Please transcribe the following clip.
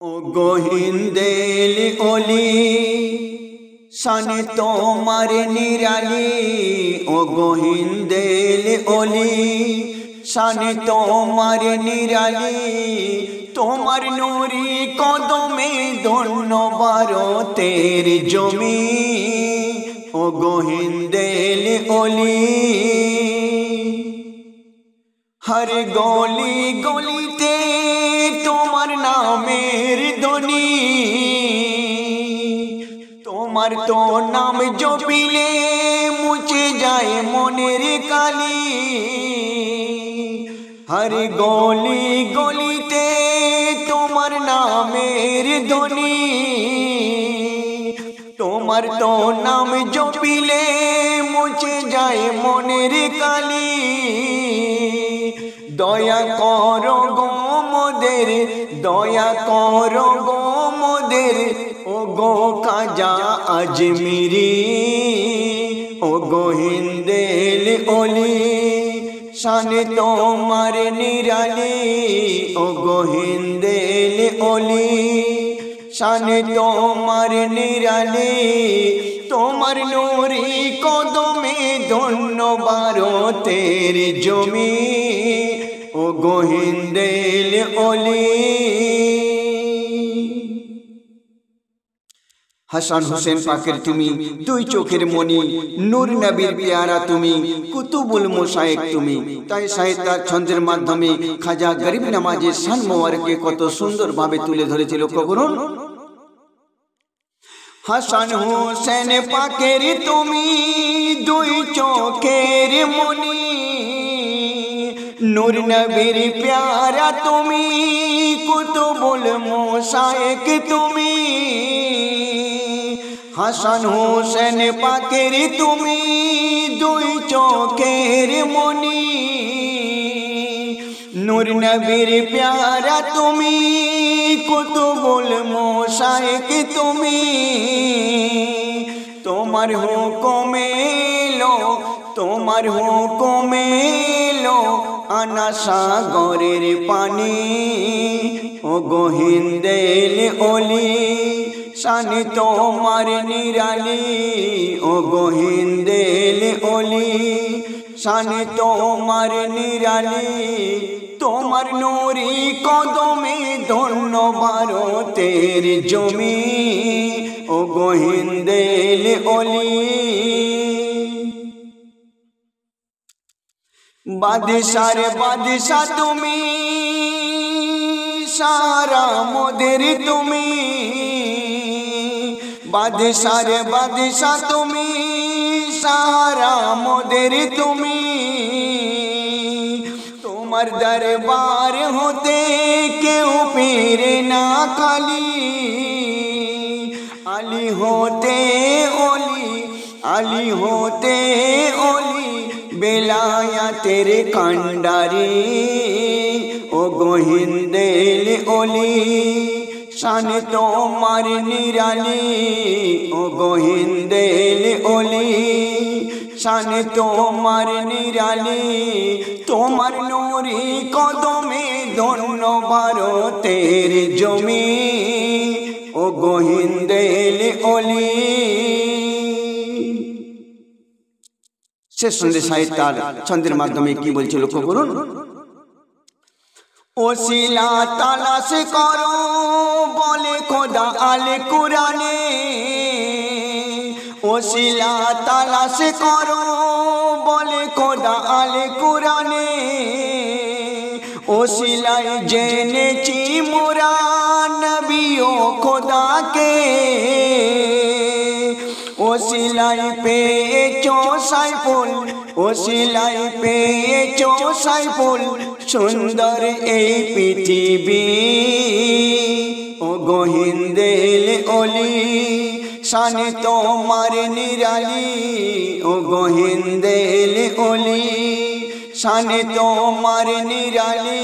ও গোহিন্দেল ওলি শানে তোমার নিরালি। ও গোহিন্দেল ওলি শানে তোমার নিরালি। তোমার নুরি কদমে ধন্য ভারতের জমি। ও গোহিন্দেল ওলি हर गली गलिते তোমার নামের ধ্বনি। তোমার তো নাম জপিলে মুছে যায় মনের কালি। हर गली गलिते তোমার নামের ধ্বনি। তোমার তো নাম জপিলে মুছে যায় মনের কালি। দয়া করো গো মোদের, দয়া করো গো মোদের। ও গো খাজা আজমিরি, ও গোহিন্দেল ওলি শানে তোমার নিরালি। ও গোহিন্দেল ওলি শানে তোমার নিরালি। তোমার নুরি কদমে ধন্য ভারতের জমি। ও গোহিন্দেল ওলি হাসান হোসেন পাকের তুমি দুই চোখের মণি। নূর নবীর পেয়ারা তুমি, কুতুবুল মোশায়েক তুমি। তাই সাহিত্য ছন্দের মাধ্যমে খাজা গরিব নওয়াজের শান মোবারকে কত সুন্দরভাবে তুলে ধরেছিল। কবরুন হাসান হোসেন পাকের তুমি দুই চোখের মণি। নূর নবীর প্যারা তুমি, কুতুবুল মোশায়েক তুমি। হাসান হোসেন পাকের তুমি দুই চোখের মণি। নূর নবীর প্যারা তুমি, কুতুবুল মোশায়েক তুমি। তোমার হুকুমে এলো, তোমার হুকুমে এলো আনা সাগরের পানি। ও গোহিন্দেল ওলি শানে তোমার নিরালি। ও গোহিন্দেল ওলি শানে তোমার নিরালি। তোমার নুরি কদমে ধন্য ভারতের জমি। ও গোহিন্দেল ওলি বাদশার বাদশা তুমি, সারা মোদের তুমি। বাদশার বাদশা তুমি, সারা মোদের তুমি। তোমার দরবার হতে কেউ ফিরে না খালি। আলী হতে ওলি, আলী হতে ওলি বেলায়াতের কান্ডারি। ও গোহিন্দেল ওলি শানে তোমার নিরালি। ও গোহিন্দেল ওলি শানে তোমার নিরালি। তোমার নুরি কদমে ধন্য ভারতের জমি। ও গোহিন্দেল ওলি শেষ সন্ধ্যে সাহিত্যার ছন্দের মাধ্যমে কি বলছে লক্ষ্য করুন। ওসিলা তালাশ করো বলে খোদা আল কুরআনে। ওসিলা তালাশ করো বলে খোদা আল কুরআনে। ওসিলাই জেনেছি মোরা নবী ও খোদাকে। ওসিলাই পেয়েছো সাইফুল, ওসিলাই পেয়েছো সাইফুল সুন্দর এই পৃথিবী। ও গোহিন্দেল ওলি শানে তোমার নিরালি। ও গোহিন্দেল ওলি শানে তোমার নিরালি।